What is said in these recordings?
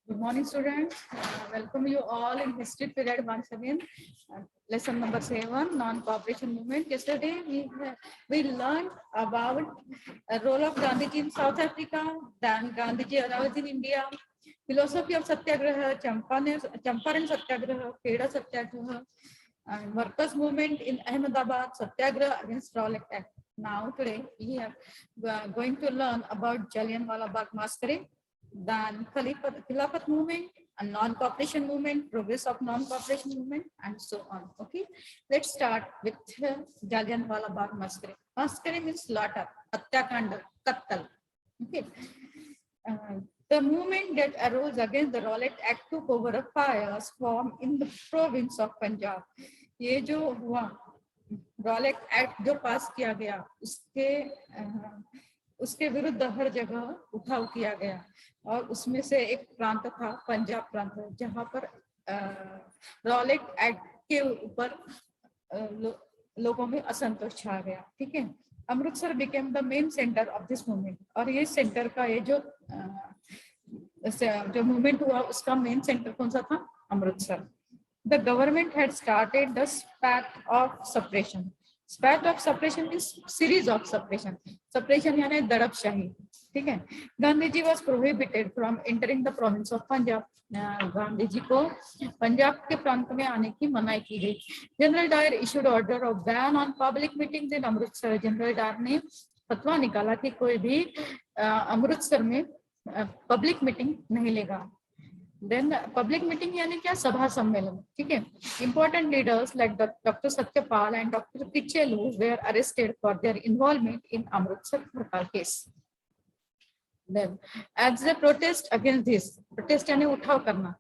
Good morning, students. Welcome you all in history period once again. Lesson number 7, non-cooperation movement. Yesterday we learned about the role of Gandhiji in South Africa, then Gandhiji arrived in India, philosophy of Satyagraha, Champaran Satyagraha, Kheda Satyagraha, and workers movement in Ahmedabad, Satyagraha against Rowlatt Act. Now today we are going to learn about Jallianwala Bagh massacre, then Khilafat movement, a non-cooperation movement, progress of non-cooperation movement, and so on. Okay, let's start with Jallianwala Bagh massacre. Massacre means slaughter, Hatyakand, Qatl. Okay. The movement that arose against the Rowlatt Act took over a firestorm in the province of Punjab. ये जो हुआ Rowlatt act जो पास किया गया उसके विरुद्ध हर जगह उठाव किया गया और उसमें से एक प्रांत था पंजाब प्रांत जहां पर रॉलेट एक्ट के ऊपर लोगों में असंतोष छा गया. ठीक है. Amritsar became the main centre of this movement और ये सेंटर का ये जो मूवमेंट हुआ उसका मेन सेंटर कौन सा था? Amritsar. The government had started the spat of suppression. Spat of suppression means series of suppression. Suppression यानी दड़पशाही. ठीक है. Gandhi ji was prohibited from entering the province of Punjab. Gandhi ji को पंजाब के प्रांत में आने की मनाही की गई. General Dyer issued order of ban on public meetings in Amritsar. General Dyer ने फतवा निकाला कि कोई भी अमृतसर में पब्लिक मीटिंग नहीं लेगा. Then public meeting यानी क्या? सभा सम्मेलन. ठीक है. Important leaders like Dr. Satyapal and Dr. Pichelu were arrested for their involvement in Amritsar Hartal case. Then, as a protest against this, protest यानी उठाव करना.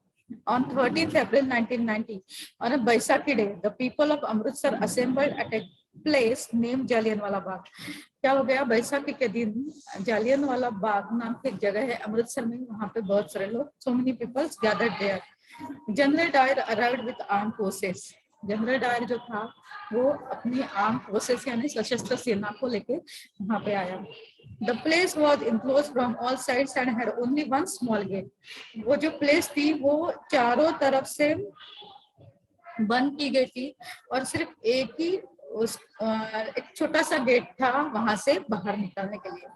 On 13th April 1990, on a Baisakhi day, the people of Amritsar assembled at a place named Jallianwala Bagh. क्या हो गया? बैसाखी के दिन जालियनवाला बाग नाम की एक जगह है अमृतसर में. वहां पे बहुत सारे लोग, so many people gathered there. General Dyer arrived with armed forces. General Dyer जो था वो अपनी आर्म फोर्सेस यानी सशस्त्र सेना को लेके वहां पे आया. The place was enclosed from all sides and had only one small gate. वो जो प्लेस थी वो चारों तरफ से बंद की गई थी और सिर्फ एक छोटा सा गेट था वहां से बाहर निकलने के लिए.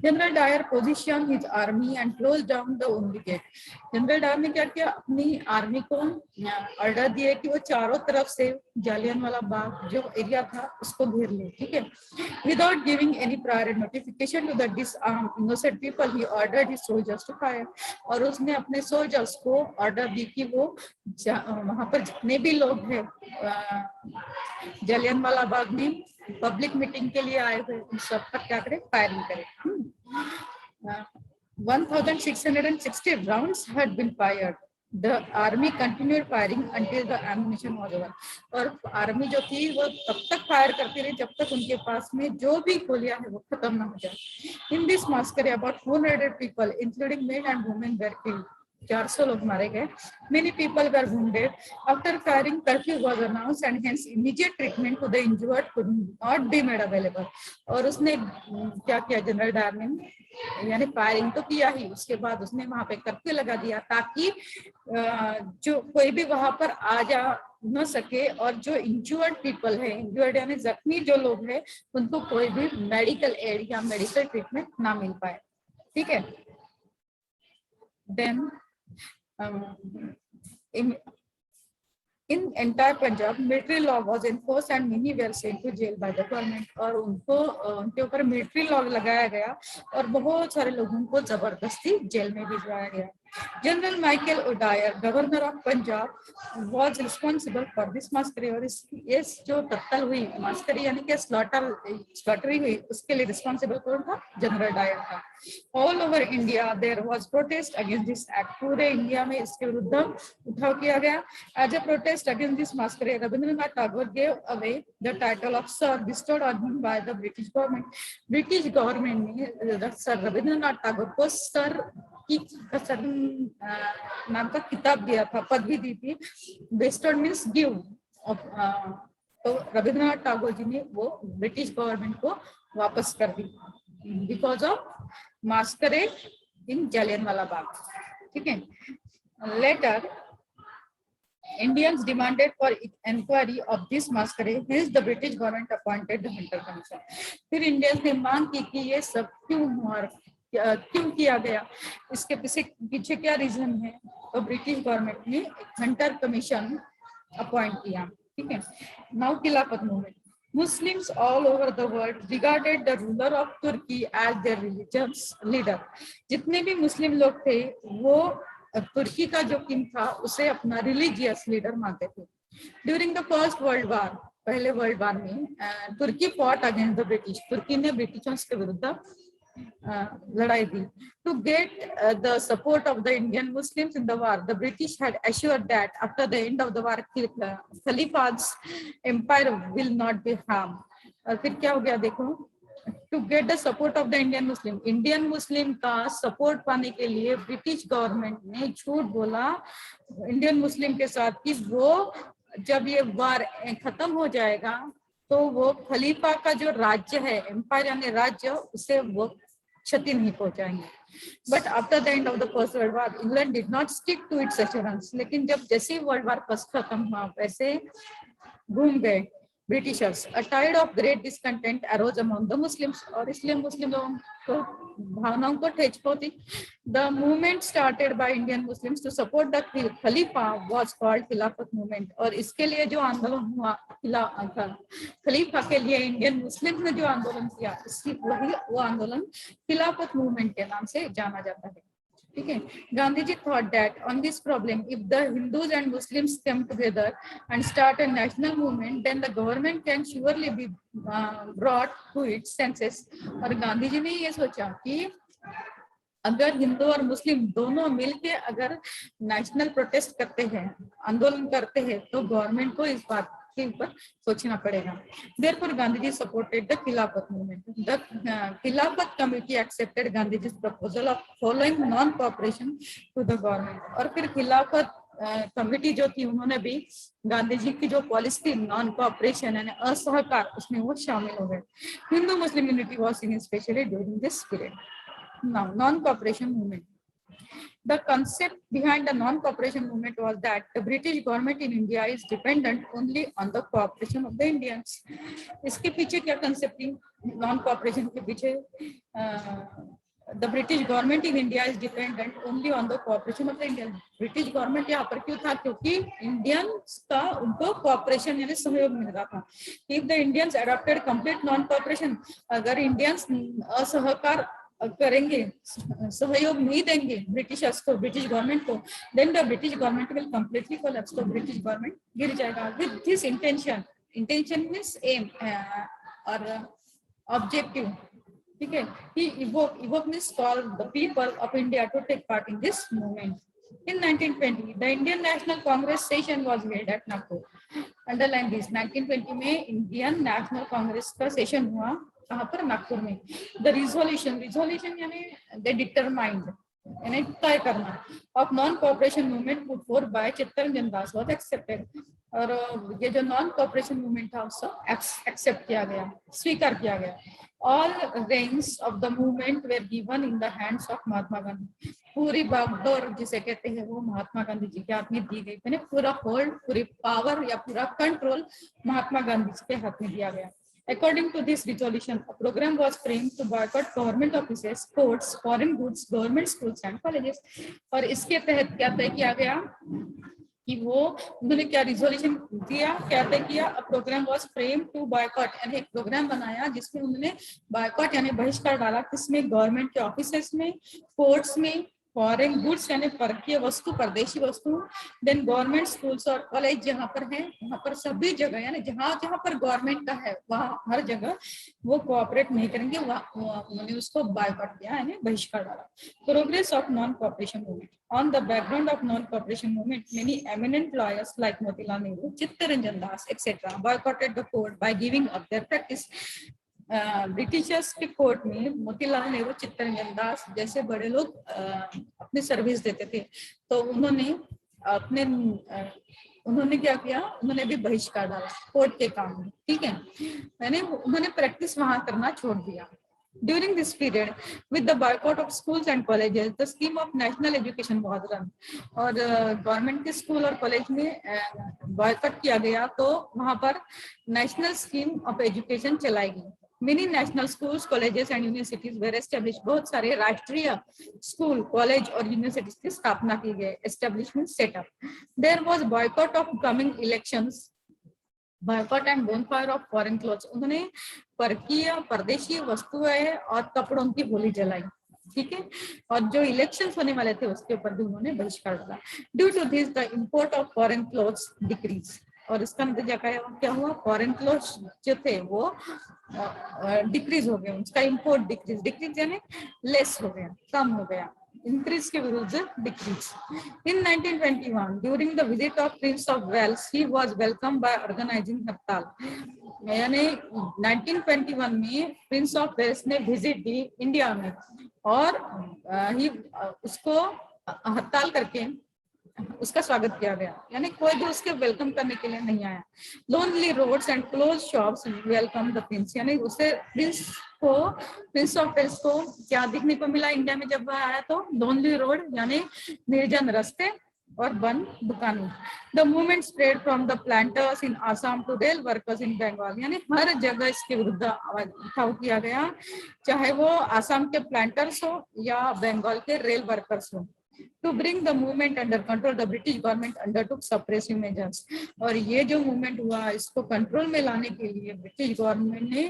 General Dyer position his army and close down the only gate. General Dyer ने क्या किया? अपनी आर्मी को ऑर्डर दिए कि वो चारों तरफ से जालियनवाला बाग जो एरिया था उसको घेर ले. ठीक है. Without giving any prior notification to the disarmed innocent people he ordered his soldiers to fire. और उसने अपने सोल्जर्स को ऑर्डर दी कि वो वहां पर जितने भी लोग हैं जालियनवाला बाग में पब्लिक मीटिंग के लिए आए हुए उन सब पर क्या करें? फायरिंग करें. 1660 rounds had been fired. The army continued firing until the ammunition was over. और आर्मी जो थी वो तब तक फायर करती रही जब तक उनके पास में जो भी गोलियां है वो खत्म ना हो जाए. In this massacre about 400 people including men and women were killed. 400 लोग मारे गए. Many people were wounded. After firing, curfew was announced and hence immediate treatment to the injured could not be made available. और उसने क्या किया? General Dyer ने यानी firing तो किया ही, उसके बाद उसने वहां पे कर्फ्यू लगा दिया ताकि जो कोई भी वहां पर आ जा न सके और जो इंजर्ड पीपल है, इंजर्ड यानी जख्मी जो लोग हैं, उनको कोई भी मेडिकल एड या मेडिकल ट्रीटमेंट ना मिल पाए. ठीक है. Then in entire Punjab, military law was enforced and many were sent to jail by the government. और उनके ऊपर मिलिट्री लॉ लगाया गया और बहुत सारे लोगों को जबरदस्ती जेल में भिजवाया गया. General Michael O'Dwyer, governor of Punjab, was responsible for this massacre. और इस जो कत्ल हुई मास्करी यानी कि स्लॉटरी हुई उसके लिए रिस्पॉन्सिबल कौन था? जनरल डायर था. All over India there was protest against this act. पूरे इंडिया में इसके विरुद्ध उठाव किया गया. As a protest against this massacre, Rabindranath Tagore gave away the title of sir bestowed on him by the British government. British government ने sir Rabindranath Tagore को sir नाम का किताब दिया था, पदवी दी थी. Bestowed means give. तो रविंद्रनाथ टैगोर जी ने वो ब्रिटिश गवर्नमेंट को वापस कर दी because of masquerade in Jallianwala Bagh. ठीक है। Later Indians demanded for inquiry of this masquerade, hence the British government appointed the Hunter Commission. फिर इंडियंस ने मांग की कि ये सब क्यों हुआ, क्यों किया गया, इसके पीछे क्या रीजन है, तो ब्रिटिश गवर्नमेंट ने हंटर कमीशन अपॉइंट किया। ठीक है। नाउ खिलाफत movement, Muslims all over the world regarded the ruler of Turkey as their religious leader. जितने भी मुस्लिम लोग थे वो तुर्की का जो किंग था उसे अपना रिलीजियस लीडर मानते थे। During the first world war, पहले वर्ल्ड वार में Turkey fought against the British, तुर्की ने ब्रिटिशों के विरुद्ध लड़ाई दी। To get the support of the Indian Muslims in the war, the British had assured that after the end of the war Khalifa's empire will not be harmed. और फिर क्या हो गया देखो, to get the support of the Indian Muslim, Indian Muslim का support पाने के लिए ब्रिटिश गवर्नमेंट ने झूठ बोला इंडियन मुस्लिम के साथ कि वो जब ये वार खत्म हो जाएगा तो वो खलीफा का जो राज्य है, एम्पायर यानी राज्य, उसे वो क्षति नहीं पहुंचाएंगे। But after the end of the first world war England did not stick to its assurance, लेकिन जब जैसे ही वर्ल्ड वार फर्स्ट खत्म हुआ वैसे घूम गए Britishers. A tide of great discontent arose among the Muslims, और इसलिए मुस्लिम लोगों को भावनाओं को ठेस पहुंची। The movement started by Indian Muslims to support the khalifa was called Khilafat movement, और इसके लिए जो आंदोलन हुआ खलीफा के लिए इंडियन मुस्लिम्स ने जो आंदोलन किया, इसकी वही वो आंदोलन खिलाफत मूवमेंट के नाम से जाना जाता है। ठीक है। Gandhi ji thought that on this problem, if the Hindus and Muslims come together and start a national movement, then the government can surely be brought to its senses. और गांधी जी ने ये सोचा कि अगर हिंदू और मुस्लिम दोनों मिलके अगर नेशनल प्रोटेस्ट करते हैं, आंदोलन करते हैं, तो गवर्नमेंट को इस बात के ऊपर सोचना पड़ेगा। Therefore, Gandhiji supported the Khilafat movement. The Khilafat committee accepted Gandhiji's proposal of following non-cooperation to the government. और फिर खिलाफत कमिटी जो थी उन्होंने भी गांधी जी की जो पॉलिसी थी नॉन कोऑपरेशन यानी असहकार, उसमें वो शामिल हो गए। Hindu Muslim unity was seen specially during this period. Now non cooperation movement, the concept behind the non-cooperation movement was that the British government in India is dependent only on the cooperation of the Indians. इसके पीछे क्या concept थी non-cooperation के पीछे? The British government in India is dependent only on the cooperation of the Indians. British government यहाँ पर क्यों था? क्योंकि Indians का उनको cooperation यानी सहयोग मिल रहा था। If the Indians adopted complete non-cooperation, अगर Indians असहकार करेंगे, सहयोग नहीं देंगे ब्रिटिशर्स को, ब्रिटिश गवर्नमेंट को, then the British government will completely collapse, तो ब्रिटिश गवर्नमेंट गिर जाएगा। With this intention, intention means aim और ऑब्जेक्टिव, ठीक है, he evoke means call the people of India to take part in this movement. In 1920, the Indian National Congress session was held at Nagpur. Underline this, 1920 में Indian national Congress का session हुआ कहाँ पर? नागपुर में। The resolution यानी दे determined यानी तय करना of non cooperation movement put forward bye Chittaranjan Das was accepted, और ये जो नॉन कोऑपरेशन मूवमेंट था उसको एक्सेप्ट किया गया, स्वीकार किया गया। All reins of the movement were given in the hands of Mahatma Gandhi, पूरी बागडोर जिसे कहते हैं वो महात्मा गांधी जी के हाथ में दी गई, यानी पूरा होल्ड, पूरी पावर या पूरा कंट्रोल महात्मा गांधी जी के हाथ में दिया गया। According to this resolution, a program was framed to boycott government offices, courts, foreign goods, government schools and colleges. और इसके तहत क्या तय किया गया कि वो उन्होंने क्या रिजोल्यूशन दिया, क्या तय किया? A programme was frame to boycott, यानी एक प्रोग्राम बनाया जिसमें उन्होंने बॉयकॉट यानी बहिष्कार डाला, किसमें? गवर्नमेंट के ऑफिसेस में, कोर्ट्स में, फॉरेन गुड्स यानी परकीय वस्तु, परदेशी वस्तु, देन गवर्नमेंट स्कूल्स और कॉलेज जहाँ पर हैं वहाँ पर सभी जगह यानी जहाँ जहाँ पर गवर्नमेंट का है वहाँ हर जगह वो कोऑपरेट नहीं करेंगे, उन्होंने उसको बायकॉट किया यानी बहिष्कार डाला। Progress of non cooperation movement, on the background of non cooperation movement many eminent lawyers like Motilal Nehru, Chittaranjan Das etcetera boycotted the court by giving up their practice. Britishers के कोर्ट में मोतीलाल नेहरू, चित्तरंजन दास जैसे बड़े लोग अपनी सर्विस देते थे, तो उन्होंने क्या किया? उन्होंने भी बहिष्कार डाला कोर्ट के काम में, ठीक है, मैंने उन्होंने प्रैक्टिस वहां करना छोड़ दिया। During this period, with the boycott of schools and colleges, the scheme of national education was run. और गवर्नमेंट के स्कूल और कॉलेज में बॉयकॉट किया गया, तो वहां पर नेशनल स्कीम ऑफ एजुकेशन चलाई गई. Many national schools, colleges and universities were established. बहुत सारे राष्ट्रीय स्कूल, कॉलेज और यूनिवर्सिटीज की स्थापना की गई. Establishment set up. There was boycott of coming elections. Boycott and bonfire of foreign clothes. उन्होंने परकीय परदेशी वस्तुएं और कपड़ों की होली जलाई. ठीक है. और जो इलेक्शंस होने वाले थे उसके ऊपर भी उन्होंने बहिष्कार डाला. Due to this, the import of foreign clothes decreased. और इसका नतीजा क्या हुआ? फॉरेन क्लोथ्स जो थे वो डिक्रीज हो गए. उसका इंपोर्ट डिक्रीज यानी लेस हो गया, कम हो गया. इंक्रीज के विरुद्ध decrease. In 1921 during the visit of prince of Wales, he was welcome by organising hartal. यानी 1921 में प्रिंस ऑफ वेल्स ने विजिट दी इंडिया में और उसको हड़ताल करके उसका स्वागत किया गया. यानी कोई भी उसके वेलकम करने के लिए नहीं आया. Lonely roads and close shops welcome the prince. यानी उसे प्रिंस ऑफ वेल्स को क्या दिखने को मिला इंडिया में जब वह आया? तो लोनली रोड यानी निर्जन रास्ते और बंद दुकानें. The movement spread from the planters in Assam to rail workers in Bengal. यानी हर जगह इसके विरुद्ध आवाज उठाव किया गया, चाहे वो आसाम के प्लांटर्स हो या बंगाल के रेल वर्कर्स हो. To bring the movement under control, the British government undertook suppressive measures. और ये जो मूवमेंट हुआ इसको कंट्रोल में लाने के लिए ब्रिटिश गवर्नमेंट ने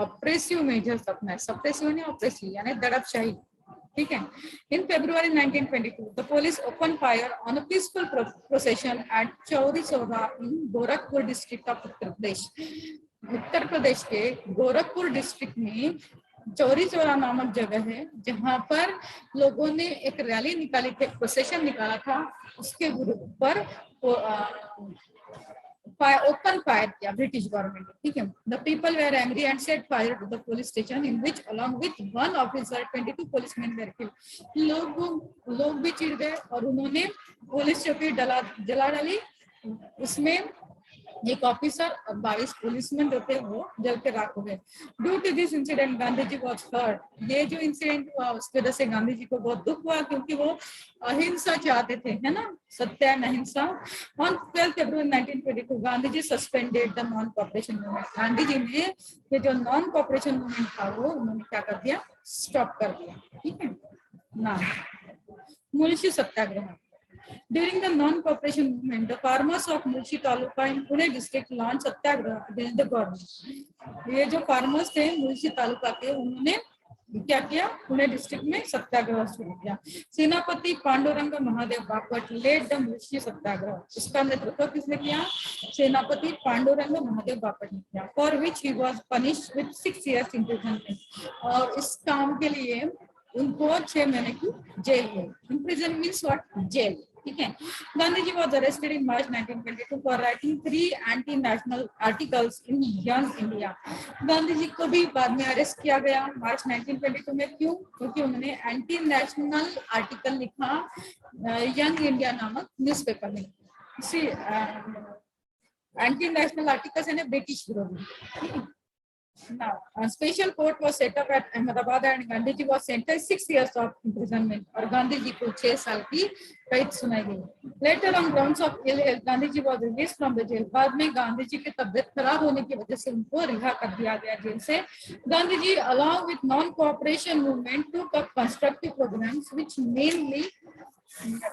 ऑपरेसिव मेजर्स अपनाए. सप्रेसिव नहीं ऑपरेसिव यानी दड़पशाही. ठीक है. In February 1922, the police opened fire on a peaceful procession at Chauri Chaura in Gorakhpur district of Uttar Pradesh. Uttar Pradesh के गोरखपुर डिस्ट्रिक्ट में चौरी चौरा नामक जगह है जहां पर लोगों ने एक रैली निकाली थी, प्रोसेशन निकाला था. उसके विरुद्ध पर ओपन फायर किया ब्रिटिश गवर्नमेंट. ठीक है. The people were angry and set fire to the police station in which along with one officer 22 policemen were killed. लोग भी चिढ़ गए और उन्होंने पुलिस चौकी जला डाली. उसमें एक ऑफिसर और 22 पुलिसमैन जो थे वो जल के राख हो गए. Due to this incident Gandhi ji was hurt. ये जो इंसिडेंट हुआ उसकी वजह से गांधी जी को बहुत दुख हुआ, क्योंकि वो अहिंसा चाहते थे, है ना, सत्य अहिंसा. On 12 February 1922 Gandhi ji suspended the non cooperation movement. Gandhi ji ने ये जो नॉन कॉपरेशन मूवमेंट था वो उन्होंने क्या कर दिया? स्टॉप कर दिया. ठीक है ना. मुंशी सत्याग्रह. During the non-cooperation movement, the farmers of Mulshi Taluka in Pune district launched satyagraha against the government. ये जो farmers थे मुल्शी तालुका के, उन्होंने क्या किया? पुणे डिस्ट्रिक्ट में सत्याग्रह शुरू किया. सेनापति पांडुरंग महादेव बापट लेड द मुल्शी सत्याग्रह. इसका नेतृत्व किसने किया? सेनापति पांडुरंग महादेव बापट ने किया. For which he was punished with 6 years imprisonment. और इस काम के लिए उनको 6 महीने की जेल हुई. Imprison means what? जेल. ठीक है. Gandhi ji was arrested in March 1922 for writing 3 anti-national articles in Young India. Gandhi ji को भी बाद में अरेस्ट किया गया मार्च 1922 में. क्यों? क्योंकि उन्होंने एंटी नेशनल आर्टिकल लिखा यंग इंडिया नामक न्यूज़पेपर में. एंटी नेशनल आर्टिकल्स यानी ब्रिटिश विरोधी. Now, a special court was set up at Ahmedabad and Gandhi ji was sentenced 6 years of imprisonment. और गांधी जी को 6 साल की कैद सुनाई गई. Later on grounds of ill health, Gandhi ji was released from the jail. बाद में गांधी जी की तबीयत खराब होने की वजह से उनको रिहा कर दिया गया जेल से. Gandhi ji along with non-cooperation movement took up constructive programs which mainly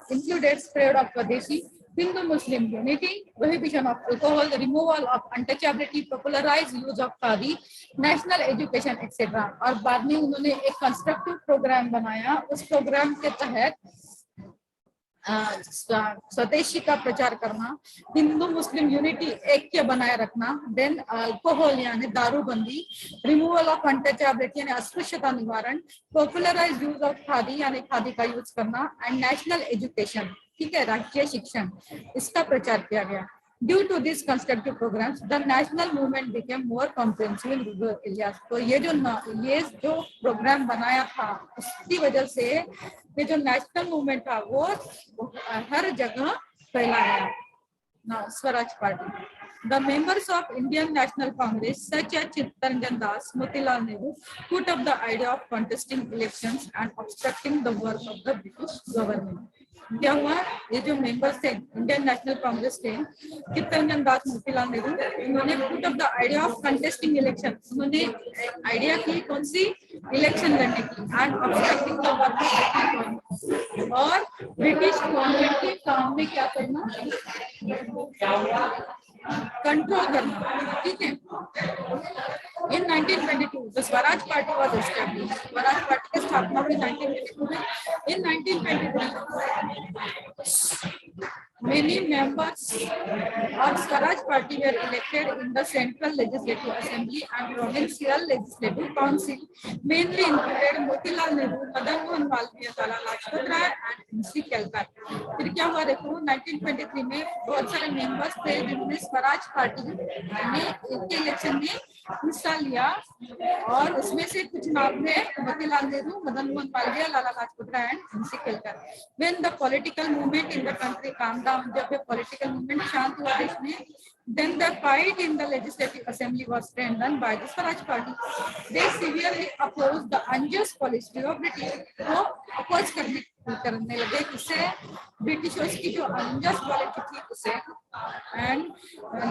included spread of Swadeshi, Hindu-Muslim unity, prohibition of alcohol, removal of untouchability, popularized use of khadi, national education, etc. और बाद में उन्होंने एक कंस्ट्रक्टिव प्रोग्राम बनाया. उस programme के तहत स्वदेशी का प्रचार करना, हिंदू मुस्लिम यूनिटी ऐक्य बनाए रखना, देन अल्कोहल यानी दारूबंदी, रिमूवल ऑफ अनटचेबिलिटी यानी अस्पृश्यता निवारण, पॉपुलराइज यूज ऑफ खादी यानी खादी का यूज करना, एंड नेशनल एजुकेशन. ठीक है, राष्ट्रीय शिक्षण, इसका प्रचार किया गया. Due to these constructive programs, the national movement became more comprehensive in rural areas. तो ये जो प्रोग्राम बनाया था उसकी वजह से ये जो नेशनल मूवमेंट था वो हर जगह फैला गया. ना Swaraj party. The members of Indian National Congress, such as Chittaranjan Das, Motilal Nehru, put up the idea of contesting elections and obstructing the work of the British government. क्या हुआ, ये जो मेंबर्स थे इंडियन नेशनल कांग्रेस के, चित्तरंजन दास, मोतीलाल नेहरू, उन्होंने put up the idea of contesting election, उन्होंने idea की कौन सी, इलेक्शन लड़ने की, and obstructing the work of, और ब्रिटिश गवर्नमेंट के काम में क्या करना, कंट्रोल करना, ठीक है। In 1922, the Swaraj Party was established. Swaraj Party की स्थापना हुई 1922 में. In 1923, many members of Swaraj Party were elected in the Central Legislative Assembly and Provincial Legislative Council, mainly included Motilal Nehru, Madan Mohan Malviya, Lala Lajpat Rai, and MC Kelkar. फिर क्या हुआ देखो, 1923 में बहुत सारे मेंबर्स थे जिन्होंने Swaraj party ने एक इलेक्शन में हिस्सा लिया, और उसमें से कुछ नाम थे मोतीलाल नेहरू, मदन मोहन मालवीय, लाला लाजपत राय and MC Kelkar. When the political movement in the country calmed down, जब ये political movement शांत हुआ देश में, then the fight in the legislative assembly was strengthened by the Swaraj Party. They severely opposed the unjust policy of British. वो oppose करने लगे किसे, ब्रिटिशर्स की जो अनजस्ट पॉलिसी थी उसे, and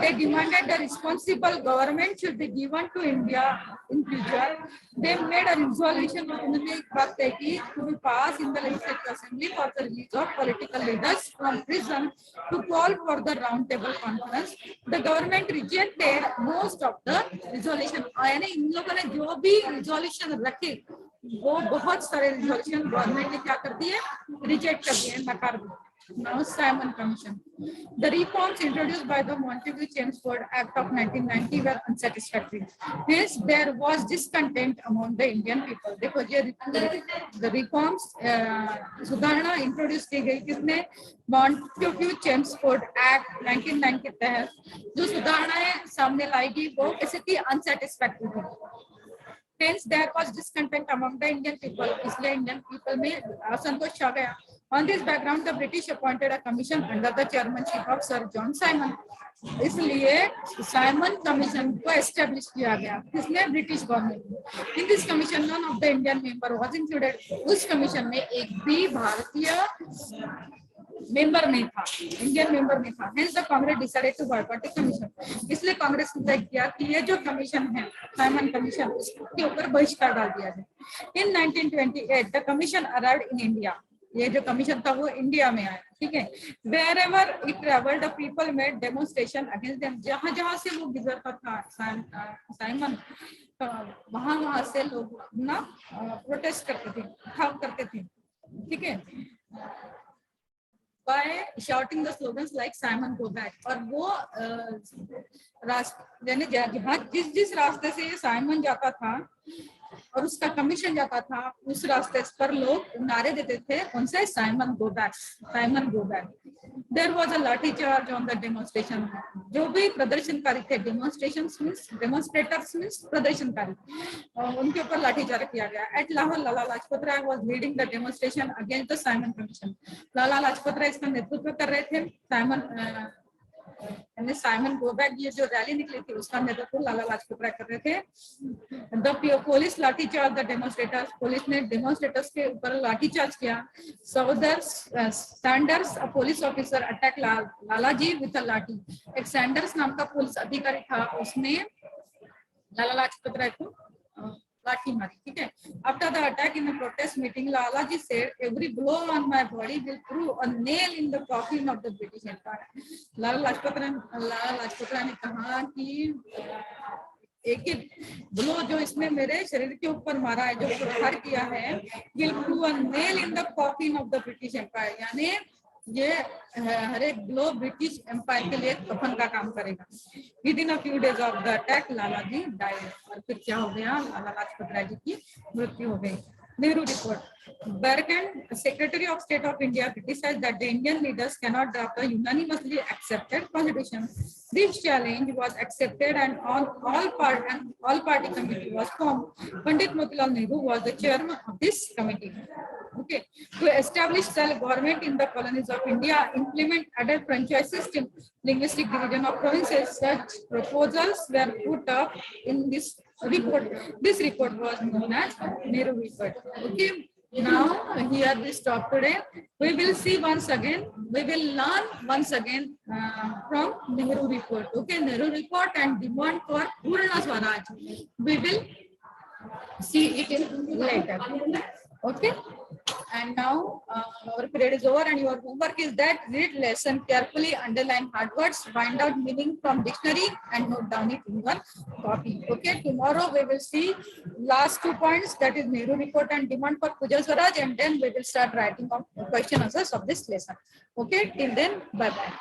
they demanded the responsible government should be given to India in future. They made a resolution, उन्होंने एक बात कही कि to be passed in the legislative assembly for the release of political leaders from prison, to call for the round table conference. The government rejected most of the resolution. यानी इन लोगों ने जो भी resolution रखे, वो बहुत सारे resolution गवर्नमेंट ने क्या कर दिए, रिजेक्ट कर दिए, नकार दिए. Now Simon Commission. The reforms introduced by the Montagu-Chelmsford Act of 1990 were unsatisfactory. Hence, there was discontent among the Indian people. देखो ये the reforms सुधारणा introduce की गई किसने, Montagu-Chelmsford Act 1990 के तहत जो सुधारणाएं सामने लाई गई वो कैसे थी, unsatisfactory थी. Hence, there was discontent among the Indian people. इसलिए Indian people में असंतोष छा गया. On this background, the British appointed a commission under the chairmanship of Sir John Simon. इसलिए साइमन कमीशन को एस्टेब्लिश किया गया, किसने, British government. In this commission none of the Indian member was included. उस कमीशन में एक भी भारतीय मेंबर नहीं था, इंडियन मेंबर नहीं था. Hence the Congress decided to boycott the commission. इसलिए कांग्रेस ने तय किया कि ये जो कमीशन है, साइमन कमीशन, उसके ऊपर बहिष्कार डाल दिया जाए. In 1928, the commission arrived in India. ये जो कमीशन था वो इंडिया में आया, ठीक है. Wherever it traveled, the people made demonstration against them. जहाँ से वो गुजरता था साइमन, वहाँ से लोग ना प्रोटेस्ट करते थे, उठाव करते थे, ठीक है, by shouting the slogans like Simon go back. और वो यानी जहाँ जिस रास्ते से ये साइमन जाता था और उसका कमीशन जाता था, उस रास्ते पर लोग नारे देते थे, उनसे Simon go back, Simon go back. There was a lathi charge on the demonstration. जो भी प्रदर्शनकारी थे, डेमोन्स्ट्रेटर्स मींस प्रदर्शनकारी, उनके ऊपर लाठी चार्ज किया गया. At Lahore, Lala Lajpat Rai was leading the demonstration against the Simon commission. Lala Lajpat Rai इसका नेतृत्व कर रहे थे. साइमन गो बैक ये जो रैली निकली थी उसका नेतृत्व लाला लाजपत राय कर रहे थे. The police lathi charge the demonstrators. Police ने डेमोन्स्ट्रेटर्स के ऊपर लाठी चार्ज किया. Sanders a police officer attack Lalaji with a lathi. एक सैंडर्स नाम का पुलिस अधिकारी था, उसने लाला लाजपत राय को लाठी मारी, ठीक है. After the attack in the protest meeting, Lalaji said, "Every blow on my body will prove a nail in the coffin of the British Empire." लाला लाजपत राय ने कहा कि एक एक ब्लो जो इसने मेरे शरीर के ऊपर मारा है, जो प्रहार किया है, will prove a nail in the coffin of the British Empire. यानी ये हर एक ब्लो ब्रिटिश एम्पायर के लिए कफन का काम करेगा. Within a few days of the attack, Lalaji died. और फिर क्या हो गया, लाला लाजपत राय जी की मृत्यु हो गई. Nehru report. Bergen, Secretary of State of India, criticized that the Indian leaders cannot draft a unanimously accepted constitution. This challenge was accepted and all party committee was formed. Pandit Motilal Nehru was the chairman of this committee. Okay, to establish self-government in the colonies of India, implement adult franchise system, linguistic division of provinces. Such proposals were put up in this report. This report was known as Nehru Report. Okay. Now here we stop today. We will see once again. We will learn once again from Nehru Report. Okay, Nehru Report and demand for Purna Swaraj. We will see it in later. Okay. And now our period is over, and your homework is that read lesson carefully, underline hard words, find out meaning from dictionary, and note down it in your copy. Okay. Tomorrow we will see last 2 points, that is Nehru Report and demand for Puja Swaraj, and then we will start writing of question answers of this lesson. Okay. Till then, bye bye.